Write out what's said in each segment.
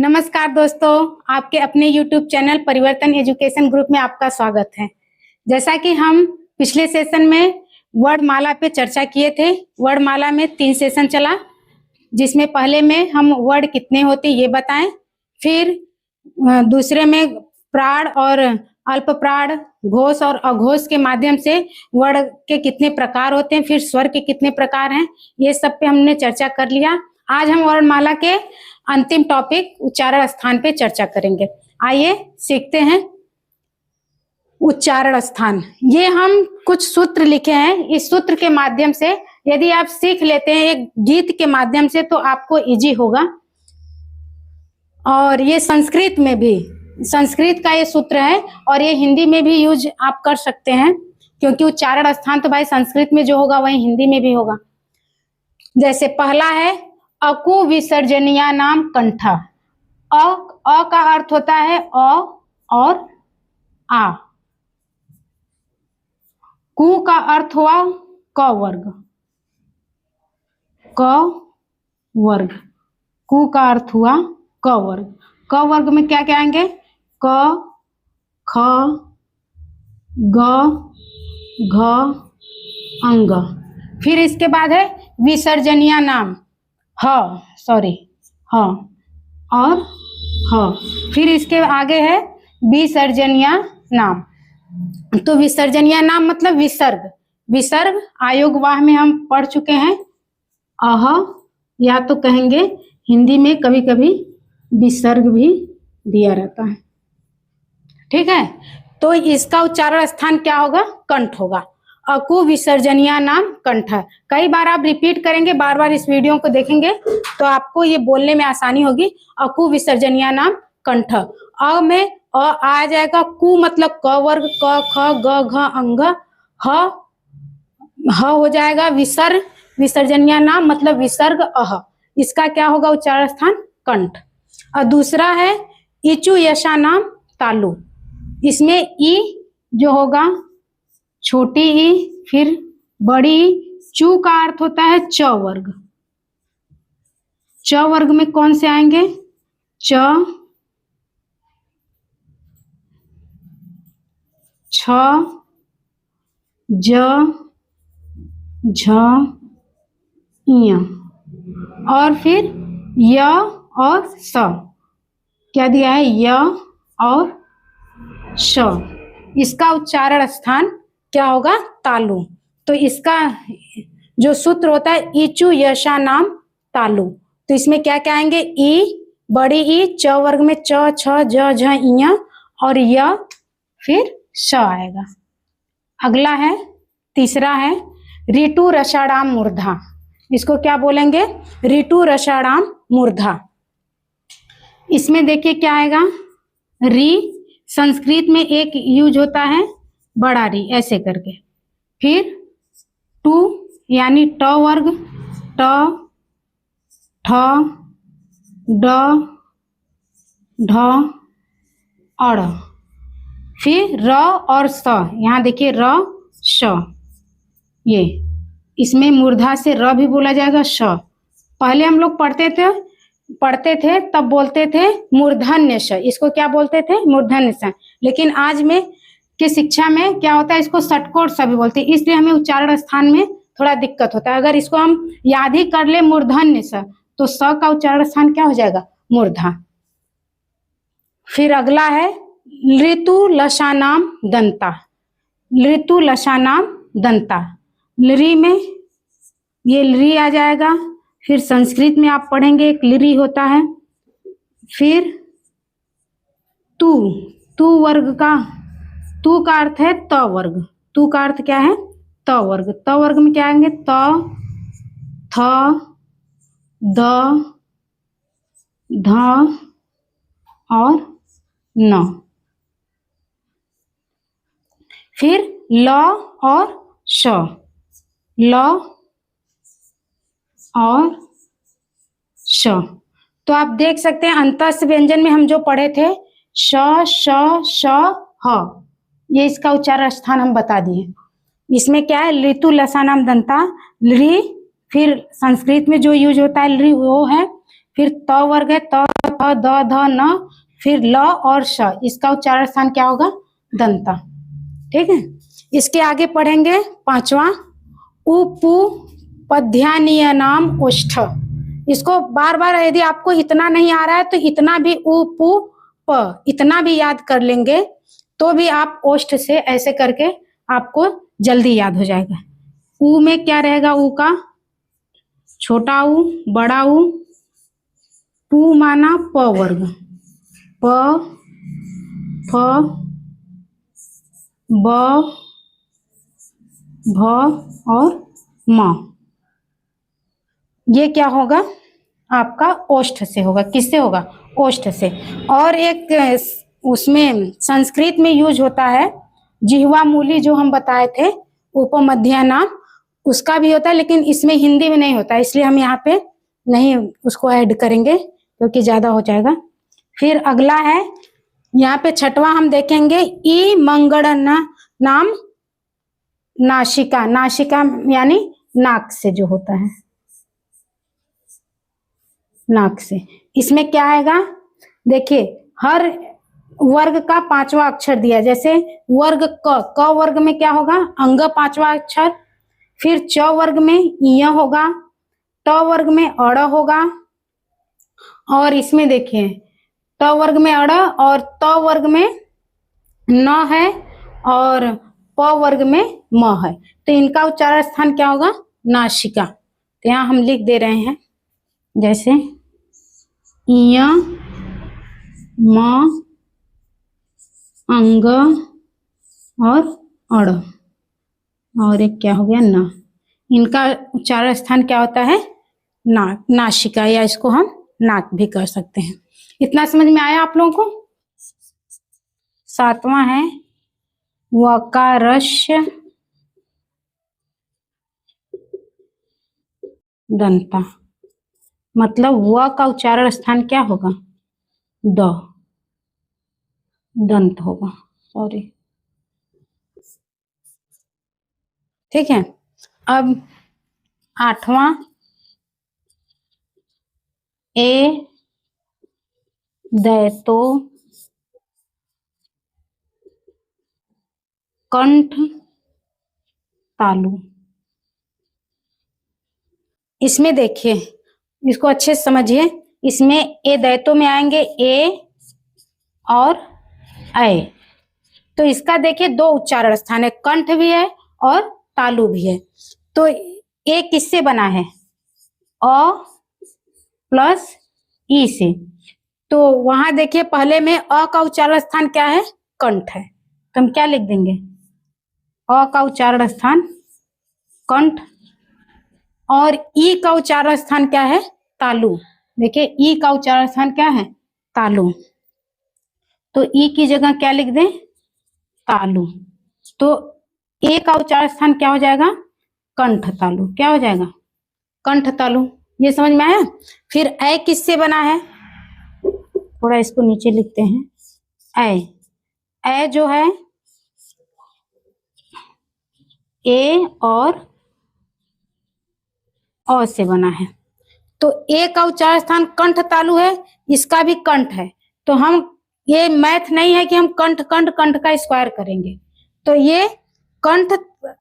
नमस्कार दोस्तों, आपके अपने YouTube चैनल परिवर्तन एजुकेशन ग्रुप में आपका स्वागत है। जैसा कि हम पिछले सेशन में वर्णमाला पे चर्चा किए थे। वर्णमाला में 3 सेशन चला, जिसमें पहले में हम वर्ड कितने होते ये बताएं, फिर दूसरे में प्राण और अल्प प्राण, घोष और अघोष के माध्यम से वर्ड के कितने प्रकार होते हैं, फिर स्वर के कितने प्रकार हैं, ये सब पे हमने चर्चा कर लिया। आज हम वर्णमाला के अंतिम टॉपिक उच्चारण स्थान पे चर्चा करेंगे। आइए सीखते हैं उच्चारण स्थान। ये हम कुछ सूत्र लिखे हैं। इस सूत्र के माध्यम से यदि आप सीख लेते हैं एक गीत के माध्यम से तो आपको इजी होगा। और ये संस्कृत में भी, संस्कृत का ये सूत्र है और ये हिंदी में भी यूज आप कर सकते हैं, क्योंकि उच्चारण स्थान तो भाई संस्कृत में जो होगा वही हिंदी में भी होगा। जैसे पहला है अकु विसर्जनीया नाम कंठ। अ का अर्थ होता है अ और आ। कु का अर्थ हुआ क वर्ग। क वर्ग, कु का अर्थ हुआ क वर्ग। क वर्ग में क्या क्या आएंगे? क, ख, ग, घ, अंग। फिर इसके बाद है विसर्जनीय नाम ह और ह। फिर इसके आगे है विसर्जनीय नाम। तो विसर्जनीय नाम मतलब विसर्ग। विसर्ग आयोग वाह में हम पढ़ चुके हैं। अह, या तो कहेंगे हिंदी में कभी कभी विसर्ग भी दिया रहता है। ठीक है, तो इसका उच्चारण स्थान क्या होगा? कंठ होगा। अकु विसर्जनीय नाम कंठ। कई बार आप रिपीट करेंगे, बार बार इस वीडियो को देखेंगे तो आपको ये बोलने में आसानी होगी। अकु विसर्जनीय नाम कंठ। अ में अ आ जाएगा, कु मतलब क वर्ग, क, ख, ग, घ, अंग। ह हो जाएगा विसर्ग, विसर्जनीय नाम मतलब विसर्ग अह। इसका क्या होगा उच्चारण स्थान? कंठ। और दूसरा है इचु यशा नाम तालु। इसमें ई जो होगा छोटी ई, फिर बड़ी ई। चू का अर्थ होता है च वर्ग। च वर्ग में कौन से आएंगे? च, छ, ज, झ, य और फिर य और स। क्या दिया है? य और श। इसका उच्चारण स्थान क्या होगा? तालु। तो इसका जो सूत्र होता है इचु यशा नाम तालु। तो इसमें क्या क्या आएंगे? ई, बड़ी ई, च वर्ग में च, छ, ज, झ, य और य, फिर श आएगा। अगला है, तीसरा है ऋतु रसाणाम मूर्धा। इसको क्या बोलेंगे? ऋतु रसाणाम मूर्धा। इसमें देखिए क्या आएगा? री संस्कृत में एक यूज होता है बड़ा री ऐसे करके। फिर टू यानी ट वर्ग, ट, ठ, ड, ढ, अड़। फिर र और स, यहाँ देखिए र, श। ये इसमें मूर्धा से र भी बोला जाएगा, श। पहले हम लोग पढ़ते थे तब बोलते थे मूर्धन्य श। इसको क्या बोलते थे? मूर्धन्य श। लेकिन आज में की शिक्षा में क्या होता है? इसको षटकोण स भी बोलते हैं। इसलिए हमें उच्चारण स्थान में थोड़ा दिक्कत होता है। अगर इसको हम याद ही कर ले मूर्धन्य स, तो स का उच्चारण स्थान क्या हो जाएगा? मूर्धा। फिर अगला है ऋतु लसानाम दंता। ऋतु लसानाम दंता। लरी में ये लरी आ जाएगा। फिर संस्कृत में आप पढ़ेंगे एक लिरी होता है। फिर तू, तू वर्ग का, तू का अर्थ है त वर्ग। तू का अर्थ क्या है? त वर्ग। त वर्ग में क्या आएंगे? त, थ, द, ध और न। फिर ल और श, ल और श। तो आप देख सकते हैं अंतस्थ व्यंजन में हम जो पढ़े थे श, श, श, ह, ये इसका उच्चारण स्थान हम बता दिए। इसमें क्या है? ऋतु लसानाम दंता, लरी। फिर संस्कृत में जो यूज होता है लरी वो है फिर त वर्ग है, त थ द ध न, फिर ल और श, इसका उच्चारण स्थान क्या होगा? दंता। ठीक है, इसके आगे पढ़ेंगे पांचवा, उपु पध्यानीय नाम ओष्ठ। इसको बार बार यदि आपको इतना नहीं आ रहा है तो इतना भी उपु प इतना भी याद कर लेंगे तो भी आप ओष्ठ से ऐसे करके आपको जल्दी याद हो जाएगा। उ में क्या रहेगा? उ का छोटा उ, बड़ा उ, पु माना प वर्ग, प फ ब भ और म। ये क्या होगा? आपका ओष्ठ से होगा। किससे होगा? ओष्ठ से। और एक उसमें संस्कृत में यूज होता है जिह्वा मूली, जो हम बताए थे उपमध्या नाम, उसका भी होता है, लेकिन इसमें हिंदी में नहीं होता, इसलिए हम यहाँ पे नहीं उसको ऐड करेंगे क्योंकि ज्यादा हो जाएगा। फिर अगला है, यहाँ पे छठवा हम देखेंगे, ई मंगल नाम नासिका। नासिका यानी नाक से जो होता है, नाक से। इसमें क्या आएगा? देखिए, हर वर्ग का पांचवा अक्षर दिया, जैसे वर्ग क वर्ग में क्या होगा? अंग पांचवा अक्षर। फिर च वर्ग में य होगा, ट वर्ग में अड़ होगा, और इसमें देखिए ट वर्ग में अड़ और त वर्ग में न है और प वर्ग में म है, तो इनका उच्चारण स्थान क्या होगा? नासिका। तो यहाँ हम लिख दे रहे हैं, जैसे य म अंग और अड़, और एक क्या हो गया? न। इनका उच्चारण स्थान क्या होता है? नाक, नासिका, या इसको हम नाक भी कर सकते हैं। इतना समझ में आया आप लोगों को? सातवां है वकारस्य दंता। मतलब व का उच्चारण स्थान क्या होगा? द, दंत होगा, सॉरी। ठीक है, अब आठवां, ए दैतो कंठ तालु। इसमें देखिए, इसको अच्छे से समझिए, इसमें ए दैतो में आएंगे ए और ऐ, तो इसका देखिए दो उच्चारण स्थान है, कंठ भी है और तालु भी है। तो ए किससे बना है? अ प्लस ई से। तो वहां देखिए पहले में अ का उच्चारण स्थान क्या है? कंठ है, तो हम क्या लिख देंगे? अ का उच्चारण स्थान कंठ, और ई का उच्चारण स्थान क्या है? तालु। देखिए ई का उच्चारण स्थान क्या है? तालु, तो ई की जगह क्या लिख दें? तालु। तो ए का उच्चारण स्थान क्या हो जाएगा? कंठ तालु। क्या हो जाएगा? कंठ तालु। ये समझ में आया? फिर ऐ किससे बना है? थोड़ा इसको नीचे लिखते हैं। ऐ, ऐ जो है ए और अ से बना है, तो ए का उच्चारण स्थान कंठ तालु है, इसका भी कंठ है। तो हम, ये मैथ नहीं है कि हम कंठ कंठ कंठ का स्क्वायर करेंगे, तो ये कंठ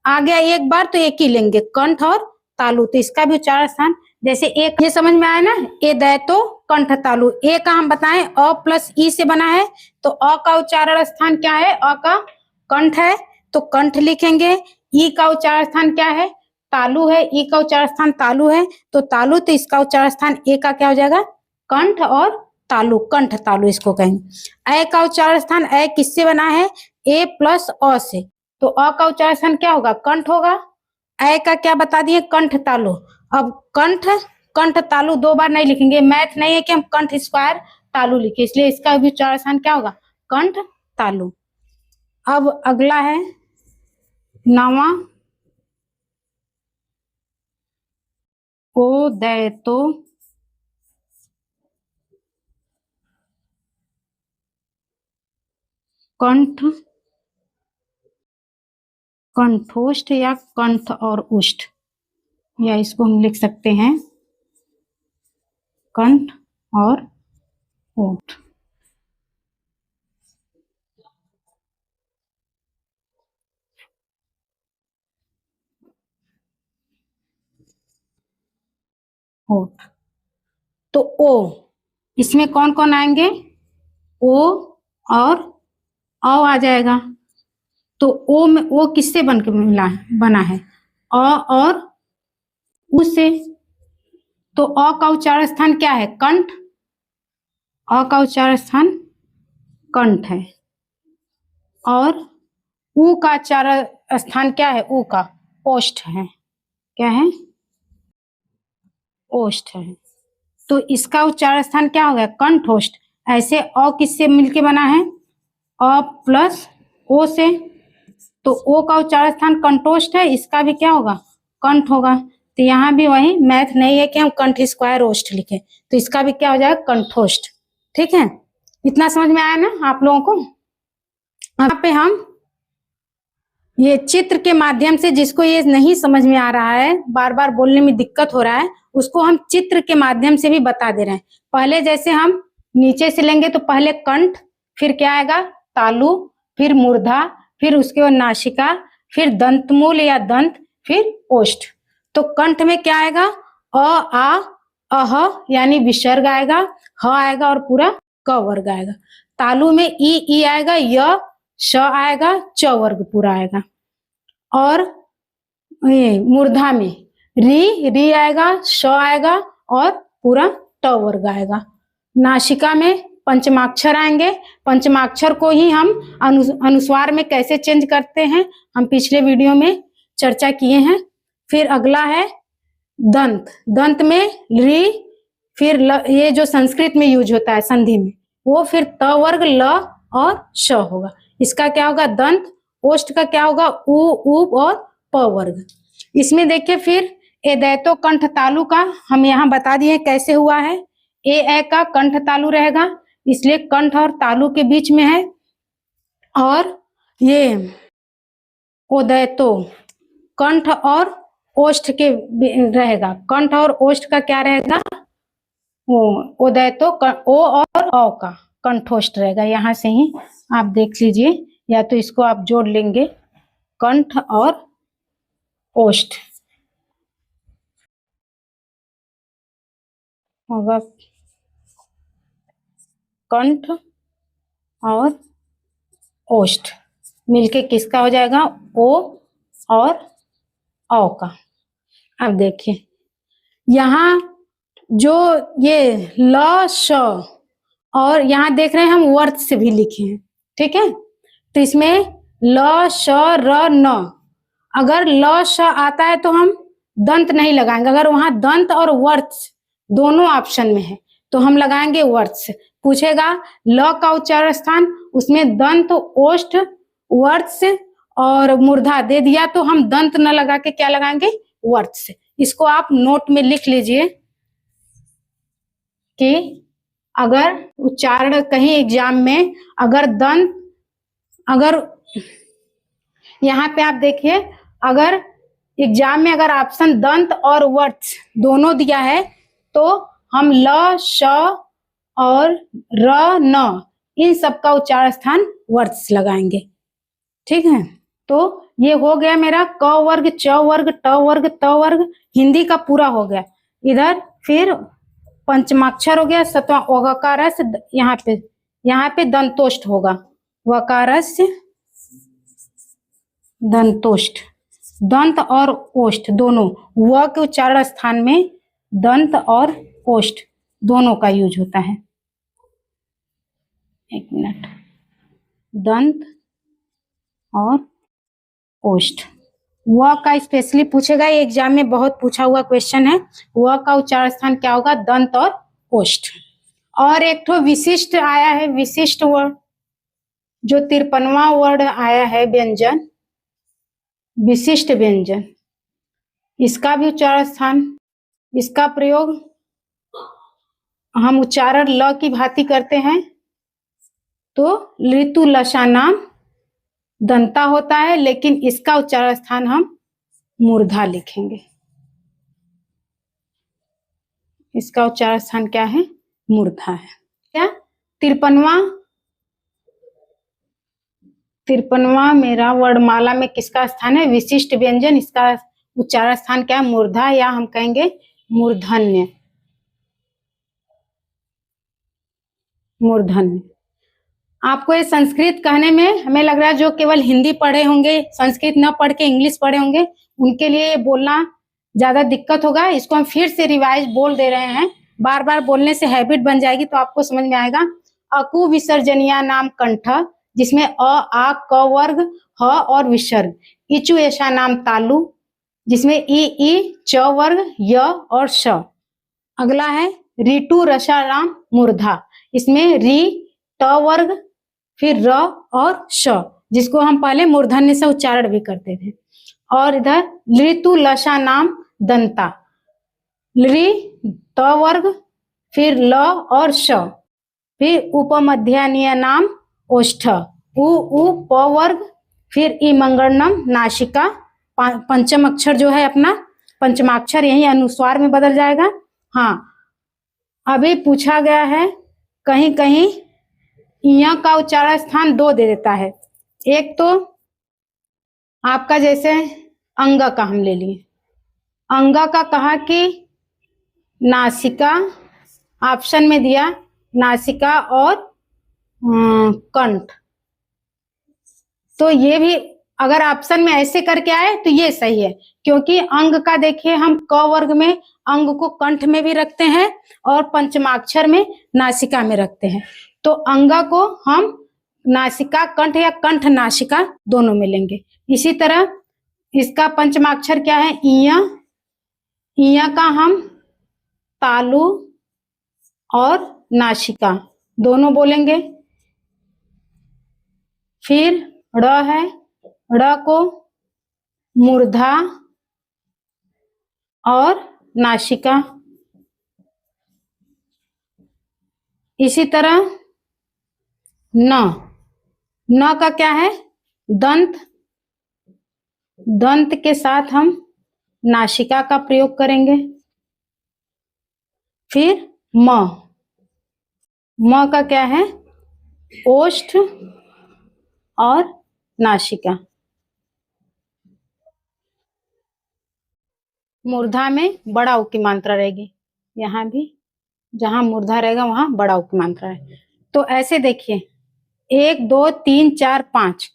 आ गया एक बार तो एक ही लेंगे, कंठ और तालु, तो इसका भी उच्चारण स्थान जैसे एक, ये समझ में आया ना? ए दैतो कंठ तालु। ए का हम बताएं अ प्लस ई से बना है, तो अ का उच्चारण स्थान क्या है? अ का कंठ है, तो कंठ लिखेंगे। ई का उच्चारण स्थान क्या है? तालु है, ई का उच्चारण स्थान तालु है, तो तालु, तो इसका उच्चारण स्थान ए का क्या हो जाएगा? कंठ और तालु, कंठ तालु इसको कहेंगे। ऐ का उच्चारण स्थान ऐ किससे बना है? ए प्लस अ से, तो अ का उच्चारण स्थान क्या होगा? कंठ होगा। ऐ का क्या बता दिए? कंठ तालु। अब कंठ कंठ तालु दो बार नहीं लिखेंगे, मैथ नहीं है कि हम कंठ स्क्वायर तालु लिखे, इसलिए इसका भी उच्चारण स्थान क्या होगा? कंठ तालु। अब अगला है नवा, ओ दैतो कंठ कंठोष्ठ या कंठ और उष्ठ, या इसको हम लिख सकते हैं कंठ और ओठ। ओठ। तो ओ, इसमें कौन कौन आएंगे? ओ और औ आ जाएगा। तो ओ में ओ किससे बन के मिला बना है? अ और उ से। तो अ का उच्चारण स्थान क्या है? कंठ। अ का उच्चारण स्थान कंठ है। और उ का उच्चारण स्थान क्या है? उ का ओष्ठ है। क्या है? ओष्ठ है। तो इसका उच्चारण स्थान क्या हो गया? कंठोष्ठ। ऐसे अ किससे मिलके बना है? अ प्लस ओ से। तो ओ का उच्चारण स्थान कंठोष्ठ है, इसका भी क्या होगा? कंठ होगा। तो यहाँ भी वही मैथ नहीं है कि हम कंठ स्क्वायर ओष्ठ लिखे, तो इसका भी क्या हो जाएगा? कंठोष्ठ। ठीक है, इतना समझ में आया ना आप लोगों को? यहाँ पे हम ये चित्र के माध्यम से, जिसको ये नहीं समझ में आ रहा है, बार बार बोलने में दिक्कत हो रहा है, उसको हम चित्र के माध्यम से भी बता दे रहे हैं। पहले जैसे हम नीचे से लेंगे तो पहले कंठ, फिर क्या आएगा? तालु, फिर मूर्धा, फिर उसके बाद नासिका, फिर दंतमूल या दंत, फिर ओष्ठ। तो कंठ में क्या आएगा? अ आ अह यानी विसर्ग आएगा, ह आएगा और पूरा क वर्ग आएगा। तालु में ई आएगा, य श आएगा, च वर्ग पूरा आएगा। और ये मूर्धा में री आएगा, श आएगा और पूरा ट वर्ग आएगा। नासिका में पंचमाक्षर आएंगे। पंचमाक्षर को ही हम अनुस्वार में कैसे चेंज करते हैं, हम पिछले वीडियो में चर्चा किए हैं। फिर अगला है दंत। दंत में री, फिर ये जो संस्कृत में यूज होता है संधि में, वो फिर त वर्ग ल और श होगा। इसका क्या होगा? दंत। ओष्ठ का क्या होगा? उ उ और प वर्ग। इसमें देखिए फिर ए दैतो कंठ तालु का हम यहाँ बता दिए कैसे हुआ है। ए का कंठ तालु रहेगा, इसलिए कंठ और तालु के बीच में है। और ये ओदैतो कंठ और ओष्ठ के रहेगा। कंठ और ओष्ठ का क्या रहेगा? ओदैतो ओ और औ का कंठोष्ठ रहेगा। यहाँ से ही आप देख लीजिए, या तो इसको आप जोड़ लेंगे, कंठ और ओष्ठ होगा। कंठ और ओष्ठ मिलके किसका हो जाएगा? ओ और औ का। अब देखिए यहाँ जो ये ल श, और यहाँ देख रहे हैं हम वर्त से भी लिखे हैं, ठीक है। तो इसमें ल श र न, अगर ल श आता है तो हम दंत नहीं लगाएंगे। अगर वहां दंत और वर्त दोनों ऑप्शन में है तो हम लगाएंगे वर्त से। पूछेगा ल का उच्चारण स्थान, उसमें दंत, ओष्ठ, वर्त और मूर्धा दे दिया तो हम दंत न लगा के क्या लगाएंगे? वर्त से। इसको आप नोट में लिख लीजिए कि अगर उच्चारण कहीं एग्जाम में अगर दंत, अगर यहाँ पे आप देखिए, अगर एग्जाम में अगर ऑप्शन दंत और वर्त दोनों दिया है तो हम ल श और र न इन सबका उच्चारण स्थान वर्त से लगाएंगे, ठीक है। तो ये हो गया मेरा क वर्ग, च वर्ग, ट वर्ग, त वर्ग, हिंदी का पूरा हो गया। इधर फिर पंचमाक्षर हो गया, सतवा वकारस, यहाँ पे दंतोष्ठ होगा, वकारस दंतोष्ठ। दंत और ओष्ठ दोनों, व के उच्चारण स्थान में दंत और ओष्ठ दोनों का यूज होता है। एक मिनट, दंत और ओष्ठ। व का स्पेशली पूछेगा, ये एग्जाम में बहुत पूछा हुआ क्वेश्चन है। व का उच्चारण स्थान क्या होगा? दंत और ओष्ठ। और एक तो विशिष्ट आया है, विशिष्ट वर्ड जो 53वां वर्ड आया है, व्यंजन, विशिष्ट व्यंजन, इसका भी उच्चारण स्थान, इसका प्रयोग हम उच्चारण ल की भांति करते हैं तो ऋतु लशा नाम दंता होता है, लेकिन इसका उच्चारण स्थान हम मूर्धा लिखेंगे। इसका उच्चारण स्थान क्या है? मूर्धा है। क्या 53वां मेरा वर्णमाला में किसका स्थान है? विशिष्ट व्यंजन, इसका उच्चारण स्थान क्या है? मूर्धा, या हम कहेंगे मूर्धन्य। मूर्धन्य। आपको ये संस्कृत कहने में हमें लग रहा है जो केवल हिंदी पढ़े होंगे, संस्कृत न पढ़ के इंग्लिश पढ़े होंगे, उनके लिए ये बोलना ज्यादा दिक्कत होगा। इसको हम फिर से रिवाइज बोल दे रहे हैं, बार बार बोलने से हैबिट बन जाएगी तो आपको समझ में आएगा। अकु विसर्जनिया नाम कंठ, जिसमें अ आ क वर्ग ह और विसर्ग। इचु ऐसा नाम तालु, जिसमें ई च वर्ग य और श। अगला है ऋतु रसाराम मूर्धा, इसमें री ट वर्ग फिर र और श, जिसको हम पहले मूर्धन्य से उच्चारण भी करते थे। और इधर ऋतु लसा नाम दंता, ऋ त वर्ग फिर ल और श, फिर उपमध्यानीय नाम ओष्ठ, उ प वर्ग फिर ई मंगलम नासिका। पंचम अक्षर जो है अपना पंचमाक्षर यही अनुस्वार में बदल जाएगा। हाँ, अभी पूछा गया है कहीं कहीं य का उच्चारण स्थान 2 दे देता है। एक तो आपका जैसे अंग का हम ले लिए, अंग का कहा कि नासिका, ऑप्शन में दिया नासिका और कंठ, तो ये भी अगर ऑप्शन में ऐसे करके आए तो ये सही है, क्योंकि अंग का देखिए हम क वर्ग में अंग को कंठ में भी रखते हैं और पंचमाक्षर में नासिका में रखते हैं, तो अंग को हम नासिका कंठ या कंठ नासिका दोनों में लेंगे। इसी तरह इसका पंचमाक्षर क्या है? इया, इया का हम तालु और नासिका दोनों बोलेंगे। फिर ड़ है, ड़ को मूर्धा और नासिका। इसी तरह न का क्या है? दंत, दंत के साथ हम नासिका का प्रयोग करेंगे। फिर म का क्या है? ओष्ठ और नासिका। मूर्धा में बड़ा उ की मात्रा रहेगी, यहाँ भी जहां मूर्धा रहेगा वहां बड़ा उ की मात्रा है। तो ऐसे देखिए 1 2 3 4 5,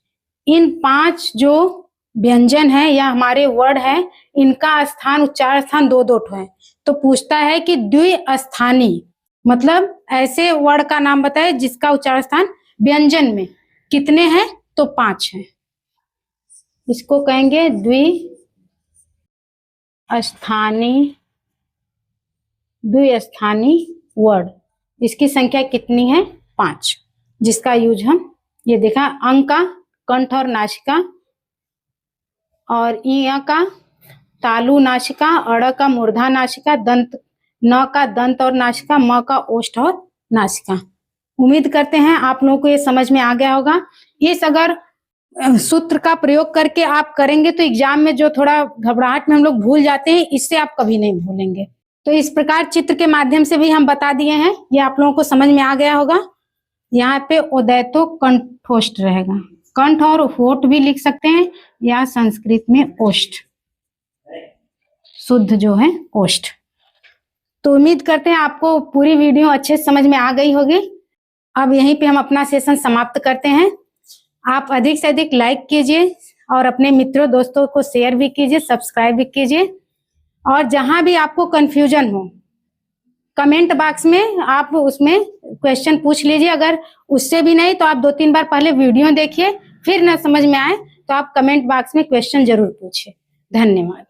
इन 5 जो व्यंजन है या हमारे वर्ड है, इनका स्थान उच्चारण स्थान 2-2 है। तो पूछता है कि द्विस्थानी, मतलब ऐसे वर्ड का नाम बताए जिसका उच्चारण स्थान व्यंजन में कितने हैं? तो 5 हैं। इसको कहेंगे द्विस्थानी वर्ड। इसकी संख्या कितनी है? 5, जिसका यूज हम ये देखा अंग का कंठ और नासिका, और ई का तालु नासिका, अड़ का मूर्धा नासिका, दंत न का दंत और नासिका, म का ओष्ठ और नासिका। उम्मीद करते हैं आप लोगों को ये समझ में आ गया होगा। इस अगर सूत्र का प्रयोग करके आप करेंगे तो एग्जाम में जो थोड़ा घबराहट में हम लोग भूल जाते हैं, इससे आप कभी नहीं भूलेंगे। तो इस प्रकार चित्र के माध्यम से भी हम बता दिए हैं, ये आप लोगों को समझ में आ गया होगा। यहाँ पे उदैतो कंठोष्ठ रहेगा, कंठ और होठ भी लिख सकते हैं, या संस्कृत में ओष्ठ, शुद्ध जो है ओष्ठ। तो उम्मीद करते हैं आपको पूरी वीडियो अच्छे से समझ में आ गई होगी। अब यहीं पे हम अपना सेशन समाप्त करते हैं। आप अधिक से अधिक लाइक कीजिए और अपने मित्रों दोस्तों को शेयर भी कीजिए, सब्सक्राइब भी कीजिए। और जहां भी आपको कंफ्यूजन हो कमेंट बॉक्स में आप उसमें क्वेश्चन पूछ लीजिए। अगर उससे भी नहीं तो आप 2-3 बार पहले वीडियो देखिए, फिर ना समझ में आए तो आप कमेंट बॉक्स में क्वेश्चन जरूर पूछिए। धन्यवाद।